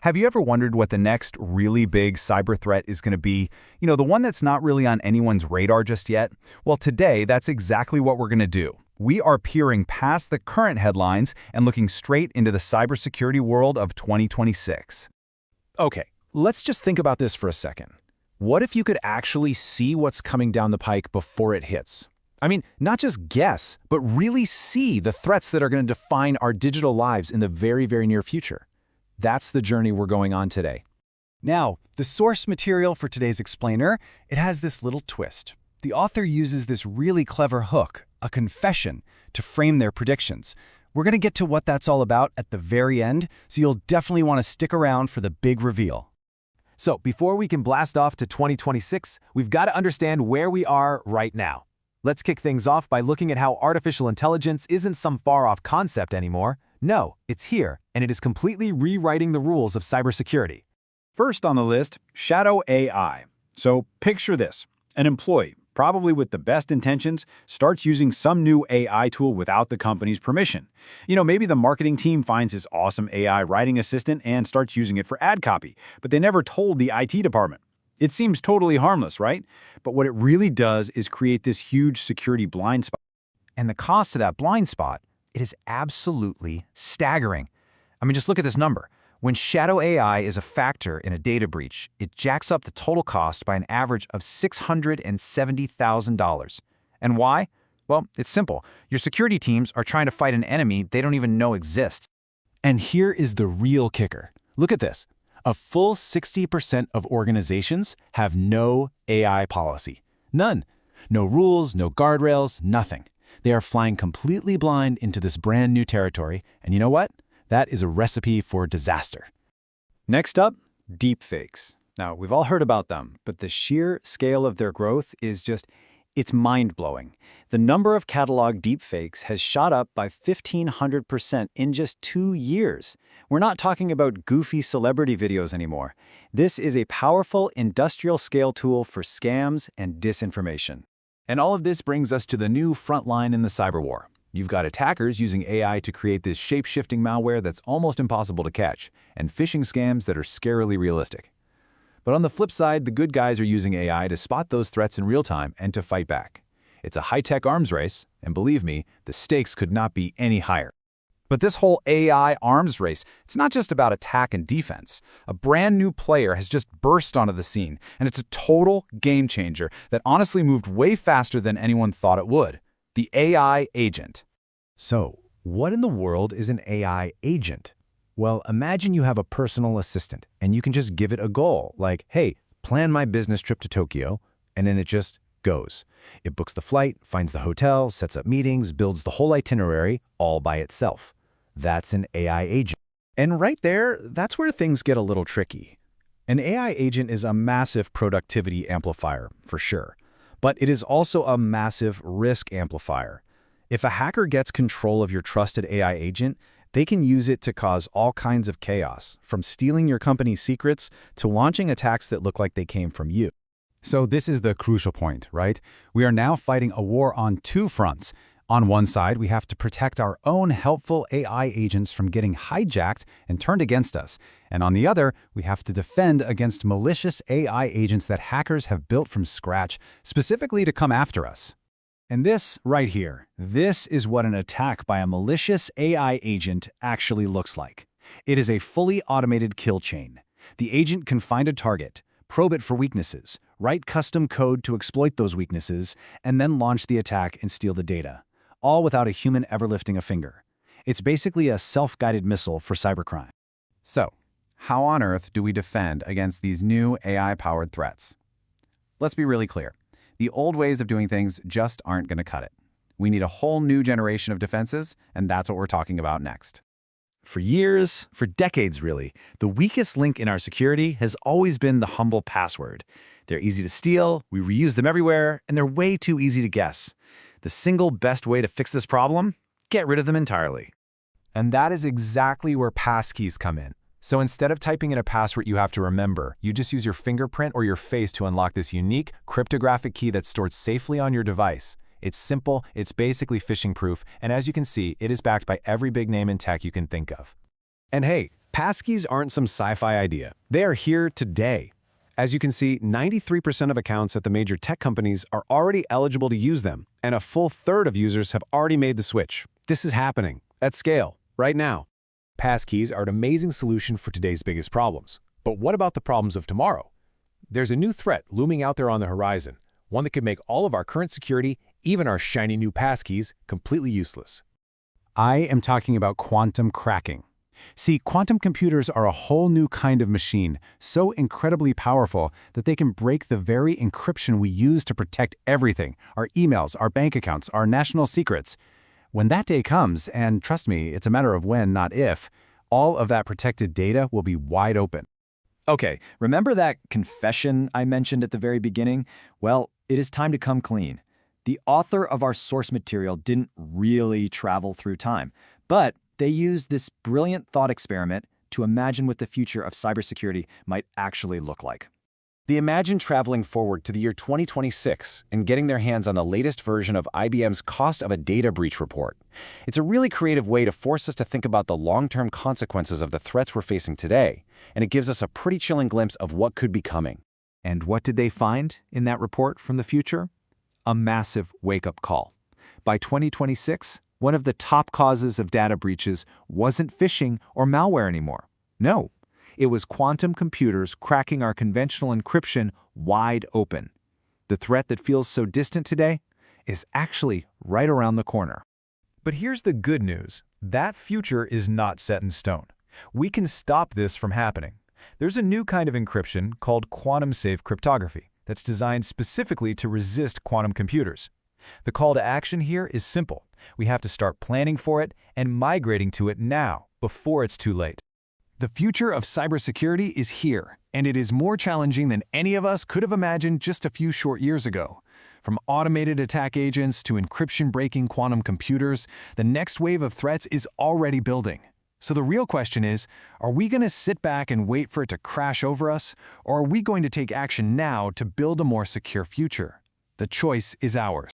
Have you ever wondered what the next really big cyber threat is going to be? The one that's not really on anyone's radar just yet? Well, today, that's exactly what we're going to do. We are peering past the current headlines and looking straight into the cybersecurity world of 2026. Okay, let's just think about this for a second. What if you could actually see what's coming down the pike before it hits? I mean, not just guess, but really see the threats that are going to define our digital lives in the very, very near future. That's the journey we're going on today. Now, the source material for today's explainer, it has this little twist. The author uses this really clever hook, a confession, to frame their predictions. We're going to get to what that's all about at the very end, so you'll definitely want to stick around for the big reveal. So, before we can blast off to 2026, we've got to understand where we are right now. Let's kick things off by looking at how artificial intelligence isn't some far-off concept anymore. No, it's here, and it is completely rewriting the rules of cybersecurity. First on the list, shadow AI. So picture this. An employee, probably with the best intentions, starts using some new AI tool without the company's permission. Maybe the marketing team finds this awesome AI writing assistant and starts using it for ad copy, but they never told the IT department. It seems totally harmless, right? But what it really does is create this huge security blind spot. And the cost of that blind spot, it is absolutely staggering. I mean, just look at this number. When shadow AI is a factor in a data breach, it jacks up the total cost by an average of $670,000. And why? Well, it's simple. Your security teams are trying to fight an enemy they don't even know exists. And here is the real kicker. Look at this. A full 60% of organizations have no AI policy. None. No rules, no guardrails, nothing. They are flying completely blind into this brand new territory, and you know what? That is a recipe for disaster. Next up, deepfakes. Now, we've all heard about them, but the sheer scale of their growth is it's mind-blowing. The number of catalog deepfakes has shot up by 1,500% in just 2 years. We're not talking about goofy celebrity videos anymore. This is a powerful industrial-scale tool for scams and disinformation. And all of this brings us to the new front line in the cyber war. You've got attackers using AI to create this shape-shifting malware that's almost impossible to catch, and phishing scams that are scarily realistic. But on the flip side, the good guys are using AI to spot those threats in real time and to fight back. It's a high-tech arms race, and believe me, the stakes could not be any higher. But this whole AI arms race, it's not just about attack and defense. A brand new player has just burst onto the scene, and it's a total game changer that honestly moved way faster than anyone thought it would. The AI agent. So, what in the world is an AI agent? Well, imagine you have a personal assistant, and you can just give it a goal, like, hey, plan my business trip to Tokyo, and then it just goes. It books the flight, finds the hotel, sets up meetings, builds the whole itinerary, all by itself. That's an AI agent. And right there, that's where things get a little tricky. An AI agent is a massive productivity amplifier, for sure. But it is also a massive risk amplifier. If a hacker gets control of your trusted AI agent, they can use it to cause all kinds of chaos, from stealing your company's secrets to launching attacks that look like they came from you. So this is the crucial point, right? We are now fighting a war on two fronts. On one side, we have to protect our own helpful AI agents from getting hijacked and turned against us. And on the other, we have to defend against malicious AI agents that hackers have built from scratch, specifically to come after us. And this right here, this is what an attack by a malicious AI agent actually looks like. It is a fully automated kill chain. The agent can find a target, probe it for weaknesses, write custom code to exploit those weaknesses, and then launch the attack and steal the data, all without a human ever lifting a finger. It's basically a self-guided missile for cybercrime. So, how on earth do we defend against these new AI-powered threats? Let's be really clear. The old ways of doing things just aren't going to cut it. We need a whole new generation of defenses, and that's what we're talking about next. For years, for decades really, the weakest link in our security has always been the humble password. They're easy to steal, we reuse them everywhere, and they're way too easy to guess. The single best way to fix this problem? Get rid of them entirely. And that is exactly where passkeys come in. So instead of typing in a password you have to remember, you just use your fingerprint or your face to unlock this unique cryptographic key that's stored safely on your device. It's simple, it's basically phishing-proof, and as you can see, it is backed by every big name in tech you can think of. And hey, Passkeys aren't some sci-fi idea. They are here today. As you can see, 93% of accounts at the major tech companies are already eligible to use them, and a full third of users have already made the switch. This is happening, at scale, right now. Passkeys are an amazing solution for today's biggest problems. But what about the problems of tomorrow? There's a new threat looming out there on the horizon, one that could make all of our current security, even our shiny new passkeys, completely useless. I am talking about quantum cracking. See, quantum computers are a whole new kind of machine, so incredibly powerful that they can break the very encryption we use to protect everything, our emails, our bank accounts, our national secrets. When that day comes, and trust me, it's a matter of when, not if, all of that protected data will be wide open. Okay, remember that confession I mentioned at the very beginning? Well, it is time to come clean. The author of our source material didn't really travel through time, but they used this brilliant thought experiment to imagine what the future of cybersecurity might actually look like. They imagined traveling forward to the year 2026 and getting their hands on the latest version of IBM's Cost of a Data Breach report. It's a really creative way to force us to think about the long-term consequences of the threats we're facing today, and it gives us a pretty chilling glimpse of what could be coming. And what did they find in that report from the future? A massive wake-up call. By 2026, one of the top causes of data breaches wasn't phishing or malware anymore. No, it was quantum computers cracking our conventional encryption wide open. The threat that feels so distant today is actually right around the corner. But here's the good news. That future is not set in stone. We can stop this from happening. There's a new kind of encryption called quantum-safe cryptography that's designed specifically to resist quantum computers. The call to action here is simple. We have to start planning for it and migrating to it now, before it's too late. The future of cybersecurity is here, and it is more challenging than any of us could have imagined just a few short years ago. From automated attack agents to encryption-breaking quantum computers, the next wave of threats is already building. So the real question is, are we going to sit back and wait for it to crash over us, or are we going to take action now to build a more secure future? The choice is ours.